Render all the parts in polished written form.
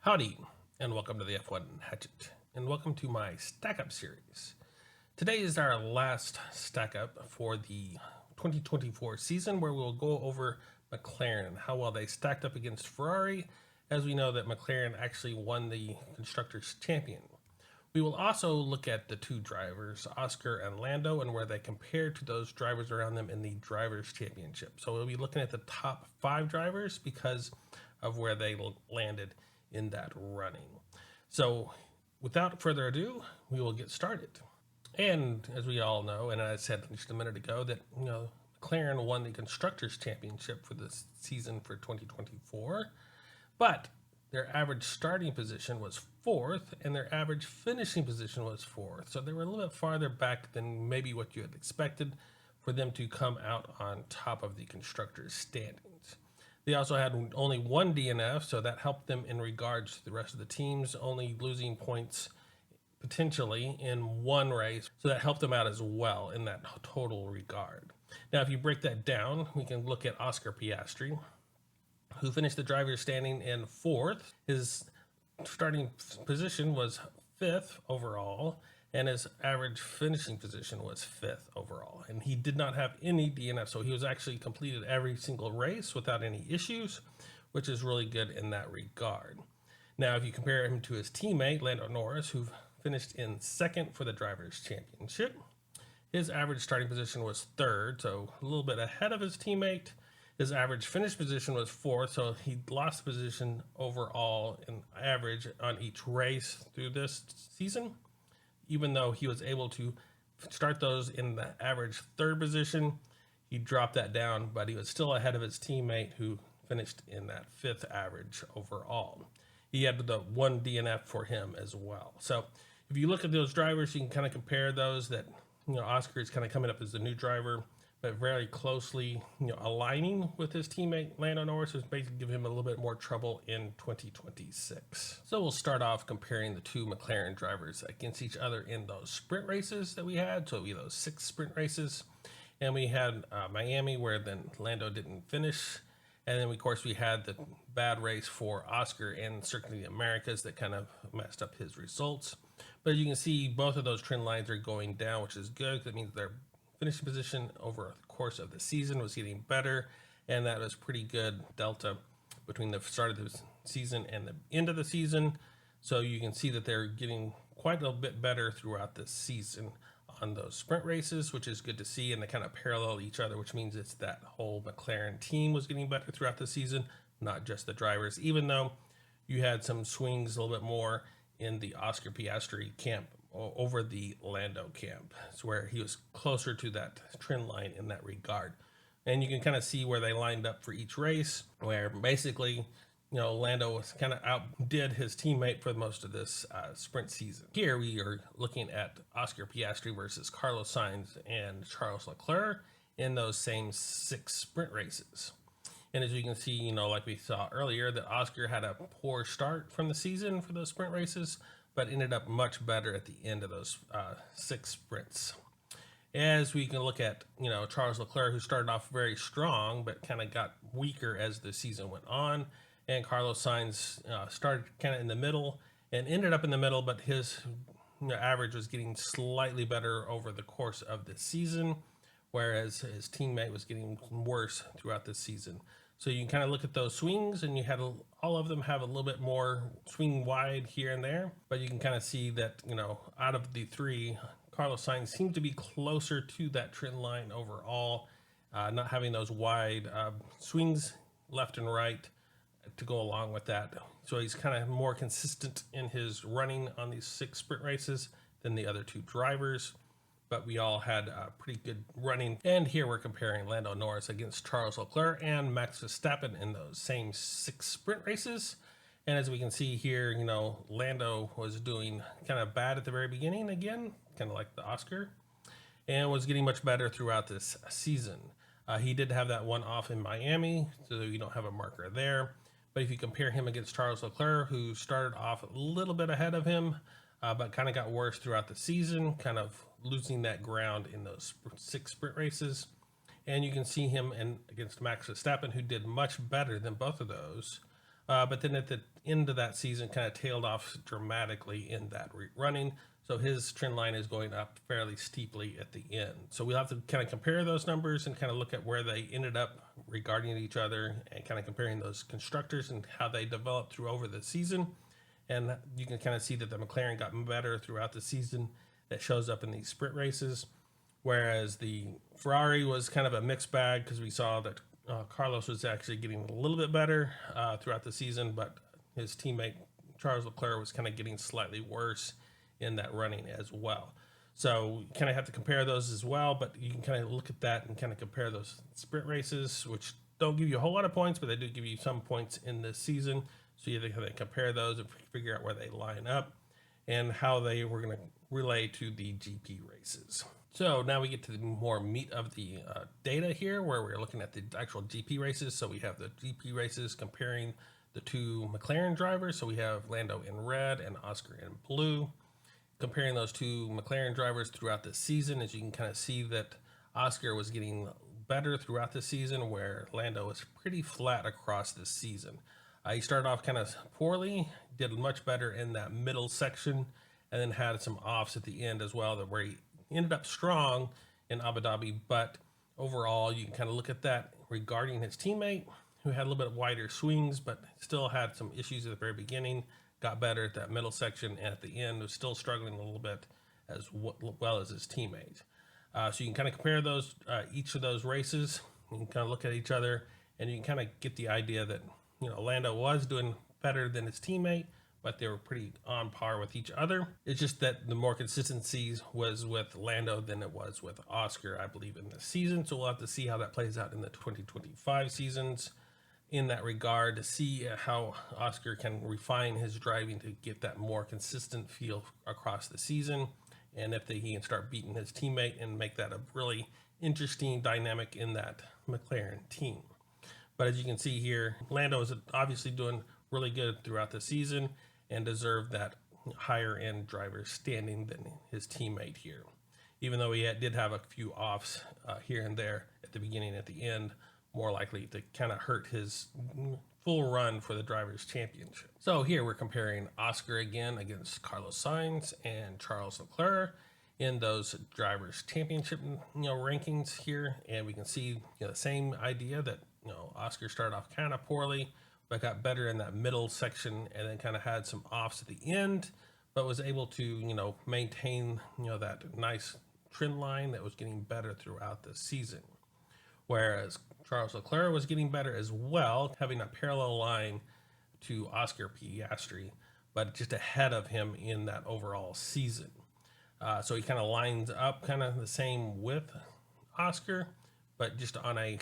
Howdy, and welcome to the F1 Hatchet, and welcome to my Stack Up series. Today is our last Stack Up for the 2024 season, where we'll go over McLaren, how well they stacked up against Ferrari, as we know that McLaren actually won the Constructors' Champion. We will also look at the two drivers, Oscar and Lando, and where they compare to those drivers around them in the Drivers' Championship. So we'll be looking at the top 5 drivers because of where they landed in that running. So without further ado, we will get started. And as we all know, and I said just a minute ago, that McLaren won the Constructors' Championship for this season for 2024, but their average starting position was 4th and their average finishing position was 4th. So they were a little bit farther back than maybe what you had expected for them to come out on top of the Constructors' standings. They also had only one DNF, so that helped them in regards to the rest of the teams, only losing points potentially in one race. So that helped them out as well in that total regard. Now, if you break that down, we can look at Oscar Piastri, who finished the driver's standing in 4th. His starting position was 5th overall, and his average finishing position was 5th overall. And he did not have any DNF, so he was actually completed every single race without any issues, which is really good in that regard. Now, if you compare him to his teammate, Lando Norris, who finished in 2nd for the Drivers' Championship, his average starting position was 3rd, so a little bit ahead of his teammate. His average finish position was 4th, so he lost position overall in average on each race through this season, even though he was able to start those in the average 3rd position. He dropped that down, but he was still ahead of his teammate who finished in that 5th average overall. He had the one DNF for him as well. So if you look at those drivers, you can kind of compare those that, Oscar is kind of coming up as the new driver, but very closely, aligning with his teammate Lando Norris, is basically giving him a little bit more trouble in 2026. So we'll start off comparing the two McLaren drivers against each other in those sprint races that we had. So we had those 6 sprint races, and we had Miami, where then Lando didn't finish. And then, of course, we had the bad race for Oscar in Circuit of the Americas that kind of messed up his results. But you can see both of those trend lines are going down, which is good. That means their finishing position over the course of the season was getting better, and that was pretty good delta between the start of the season and the end of the season. So you can see that they're getting quite a bit better throughout the season on those sprint races, which is good to see, and they kind of parallel each other, which means it's that whole McLaren team was getting better throughout the season, not just the drivers, even though you had some swings a little bit more in the Oscar Piastri camp over the Lando camp. It's where he was closer to that trend line in that regard. And you can kind of see where they lined up for each race, where basically, Lando was kind of outdid his teammate for most of this sprint season. Here we are looking at Oscar Piastri versus Carlos Sainz and Charles Leclerc in those same 6 sprint races. And as you can see, like we saw earlier, that Oscar had a poor start from the season for those sprint races, but ended up much better at the end of those 6 sprints. As we can look at, Charles Leclerc, who started off very strong, but kind of got weaker as the season went on. And Carlos Sainz started kind of in the middle and ended up in the middle, but his average was getting slightly better over the course of the season, whereas his teammate was getting worse throughout the season. So you can kind of look at those swings, and you had all of them have a little bit more swing wide here and there, but you can kind of see that, out of the 3, Carlos Sainz seemed to be closer to that trend line overall, not having those wide swings left and right to go along with that. So he's kind of more consistent in his running on these 6 sprint races than the other 2 drivers. But we all had pretty good running. And here we're comparing Lando Norris against Charles Leclerc and Max Verstappen in those same 6 sprint races. And as we can see here, Lando was doing kind of bad at the very beginning again, kind of like the Oscar, and was getting much better throughout this season. He did have that one off in Miami, so you don't have a marker there. But if you compare him against Charles Leclerc, who started off a little bit ahead of him, but kind of got worse throughout the season, kind of losing that ground in those 6 sprint races. And you can see him against Max Verstappen, who did much better than both of those. but then at the end of that season kind of tailed off dramatically in that running. So his trend line is going up fairly steeply at the end. So we'll have to kind of compare those numbers and kind of look at where they ended up regarding each other and kind of comparing those constructors and how they developed through over the season. And you can kind of see that the McLaren got better throughout the season. That shows up in these sprint races, whereas the Ferrari was kind of a mixed bag because we saw that Carlos was actually getting a little bit better throughout the season, but his teammate Charles Leclerc was kind of getting slightly worse in that running as well. So you kind of have to compare those as well, but you can kind of look at that and kind of compare those sprint races, which don't give you a whole lot of points, but they do give you some points in this season. So you have to kind of compare those and figure out where they line up and how they were going to relay to the GP races. So now we get to the more meat of the data here, where we're looking at the actual GP races. So we have the GP races comparing the two McLaren drivers. So we have Lando in red and Oscar in blue. Comparing those two McLaren drivers throughout the season, as you can kind of see that Oscar was getting better throughout the season, where Lando was pretty flat across the season. He started off kind of poorly, did much better in that middle section, and then had some offs at the end as well, that where he ended up strong in Abu Dhabi. But overall, you can kind of look at that regarding his teammate, who had a little bit wider swings, but still had some issues at the very beginning. Got better at that middle section, and at the end was still struggling a little bit as well as his teammate. So you can kind of compare those each of those races. You can kind of look at each other, and you can kind of get the idea that Lando was doing better than his teammate, but they were pretty on par with each other. It's just that the more consistency was with Lando than it was with Oscar, I believe, in this season. So we'll have to see how that plays out in the 2025 seasons in that regard, to see how Oscar can refine his driving to get that more consistent feel across the season, and if he can start beating his teammate and make that a really interesting dynamic in that McLaren team. But as you can see here, Lando is obviously doing really good throughout the season and deserved that higher end driver standing than his teammate here, even though he did have a few offs here and there at the beginning and at the end, more likely to kind of hurt his full run for the Drivers' Championship. So here we're comparing Oscar again against Carlos Sainz and Charles Leclerc in those Drivers' Championship rankings here, and we can see the same idea that Oscar started off kind of poorly, but got better in that middle section, and then kind of had some offs at the end, but was able to maintain that nice trend line that was getting better throughout the season. Whereas Charles Leclerc was getting better as well, having a parallel line to Oscar Piastri, but just ahead of him in that overall season. So he kind of lines up kind of the same with Oscar, but just on a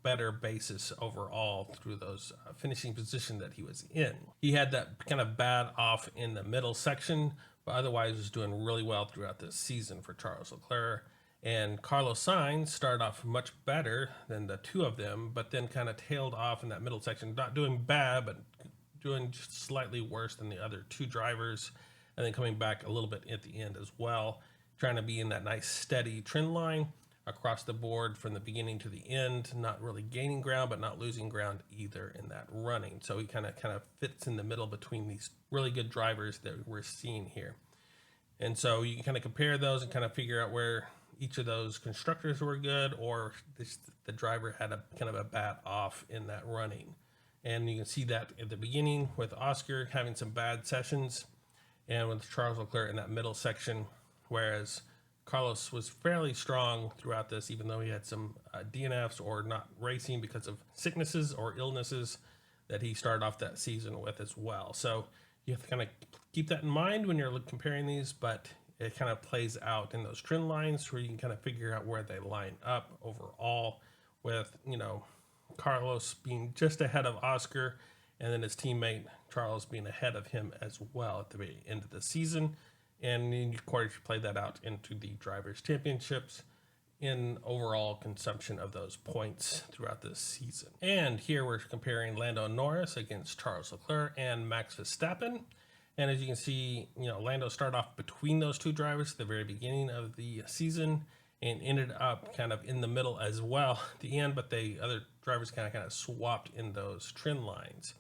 better basis overall through those finishing position that he was in. He had that kind of bad off in the middle section, but otherwise was doing really well throughout this season for Charles Leclerc. And Carlos Sainz started off much better than the two of them, but then kind of tailed off in that middle section, not doing bad, but doing just slightly worse than the other two drivers, and then coming back a little bit at the end as well, trying to be in that nice steady trend line across the board from the beginning to the end, not really gaining ground, but not losing ground either in that running. So he kind of fits in the middle between these really good drivers that we're seeing here. And so you can kind of compare those and kind of figure out where each of those constructors were good, or the driver had a kind of a bad off in that running. And you can see that at the beginning with Oscar having some bad sessions, and with Charles Leclerc in that middle section, whereas Carlos was fairly strong throughout this, even though he had some DNFs or not racing because of sicknesses or illnesses that he started off that season with as well. So you have to kind of keep that in mind when you're comparing these, but it kind of plays out in those trend lines where you can kind of figure out where they line up overall, with Carlos being just ahead of Oscar, and then his teammate Charles being ahead of him as well at the very end of the season. And then, of course, you play that out into the Drivers' Championships in overall consumption of those points throughout this season. And here we're comparing Lando Norris against Charles Leclerc and Max Verstappen. And as you can see, Lando started off between those two drivers at the very beginning of the season and ended up kind of in the middle as well at the end, but the other drivers kind of swapped in those trend lines.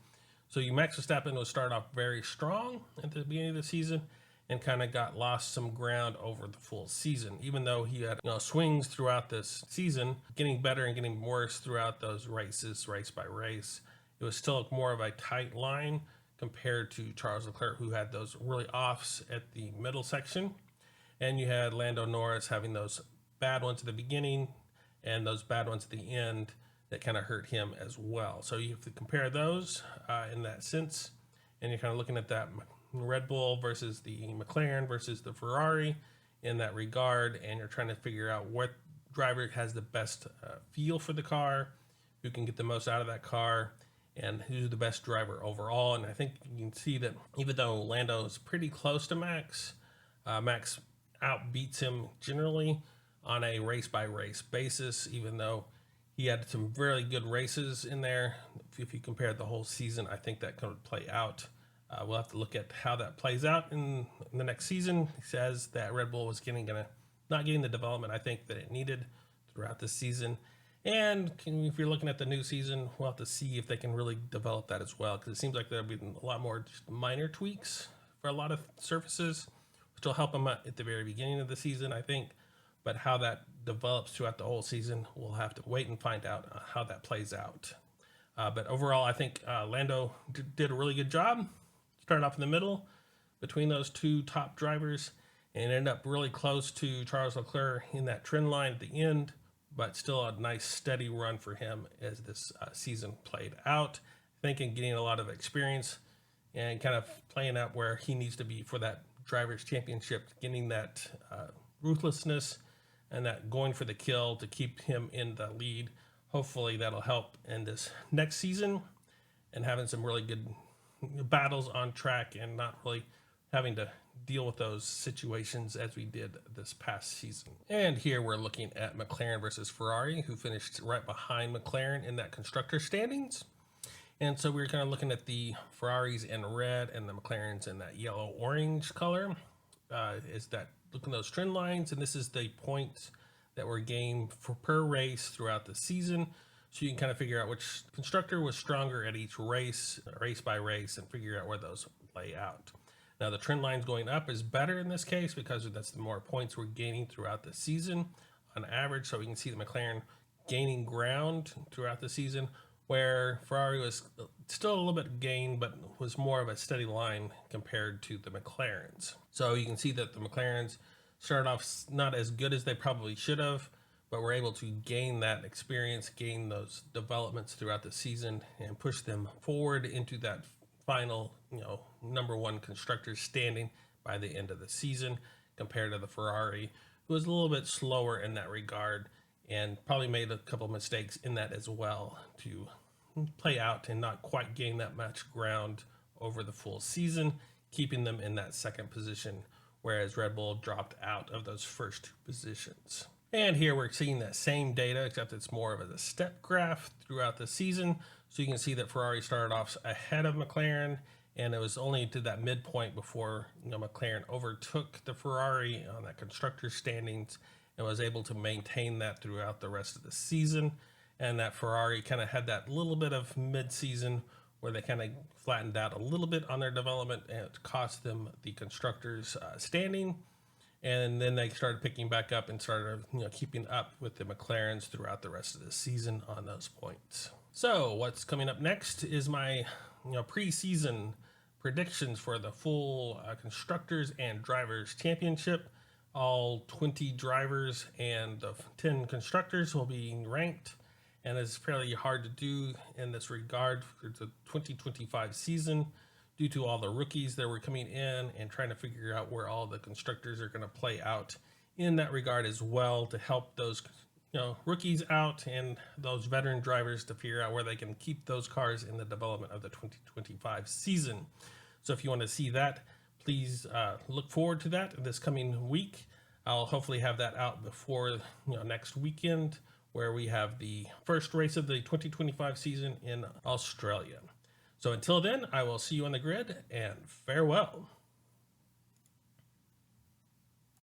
So Max Verstappen was started off very strong at the beginning of the season and kind of got lost some ground over the full season, even though he had swings throughout this season, getting better and getting worse throughout those races, race by race. It was still more of a tight line compared to Charles Leclerc, who had those really offs at the middle section. And you had Lando Norris having those bad ones at the beginning and those bad ones at the end that kind of hurt him as well. So you have to compare those in that sense. And you're kind of looking at that Red Bull versus the McLaren versus the Ferrari in that regard. And you're trying to figure out what driver has the best feel for the car, who can get the most out of that car, and who's the best driver overall. And I think you can see that even though Lando is pretty close to Max, Max outbeats him generally on a race by race basis, even though he had some really good races in there. If you compare the whole season, I think that could play out. We'll have to look at how that plays out in the next season. He says that Red Bull was not getting the development I think that it needed throughout the season. And if you're looking at the new season, we'll have to see if they can really develop that as well, because it seems like there'll be a lot more just minor tweaks for a lot of surfaces, which will help them at the very beginning of the season, I think. But how that develops throughout the whole season, we'll have to wait and find out how that plays out. But overall, I think Lando did a really good job. Started off in the middle between those two top drivers and ended up really close to Charles Leclerc in that trend line at the end, but still a nice steady run for him as this season played out. I think in getting a lot of experience and kind of playing out where he needs to be for that driver's championship, getting that ruthlessness and that going for the kill to keep him in the lead. Hopefully that'll help in this next season and having some really good battles on track and not really having to deal with those situations as we did this past season. And here we're looking at McLaren versus Ferrari, who finished right behind McLaren in that constructor standings. And so we're kind of looking at the Ferraris in red and the McLarens in that yellow orange color. Is that looking at those trend lines, and this is the points that were gained per race throughout the season. So you can kind of figure out which constructor was stronger at each race, race by race, and figure out where those lay out. Now the trend lines going up is better in this case because that's the more points we're gaining throughout the season on average. So we can see the McLaren gaining ground throughout the season, where Ferrari was still a little bit gained, but was more of a steady line compared to the McLarens. So you can see that the McLarens started off not as good as they probably should have, but were able to gain that experience, gain those developments throughout the season, and push them forward into that final, number one constructor standing by the end of the season, compared to the Ferrari, who was a little bit slower in that regard and probably made a couple mistakes in that as well to play out and not quite gain that much ground over the full season, keeping them in that second position, whereas Red Bull dropped out of those first two positions. And here we're seeing that same data, except it's more of a step graph throughout the season. So you can see that Ferrari started off ahead of McLaren, and it was only to that midpoint before McLaren overtook the Ferrari on that constructor standings and was able to maintain that throughout the rest of the season. And that Ferrari kind of had that little bit of mid-season where they kind of flattened out a little bit on their development, and it cost them the constructors standing. And then they started picking back up and started keeping up with the McLarens throughout the rest of the season on those points. So what's coming up next is my pre-season predictions for the full constructors and drivers championship. All 20 drivers and the 10 constructors will be ranked, and it's fairly hard to do in this regard for the 2025 season due to all the rookies that were coming in and trying to figure out where all the constructors are going to play out in that regard as well, to help those rookies out and those veteran drivers to figure out where they can keep those cars in the development of the 2025 season. So if you want to see that, please look forward to that this coming week. I'll hopefully have that out before next weekend, where we have the first race of the 2025 season in Australia. So until then, I will see you on the grid, and farewell.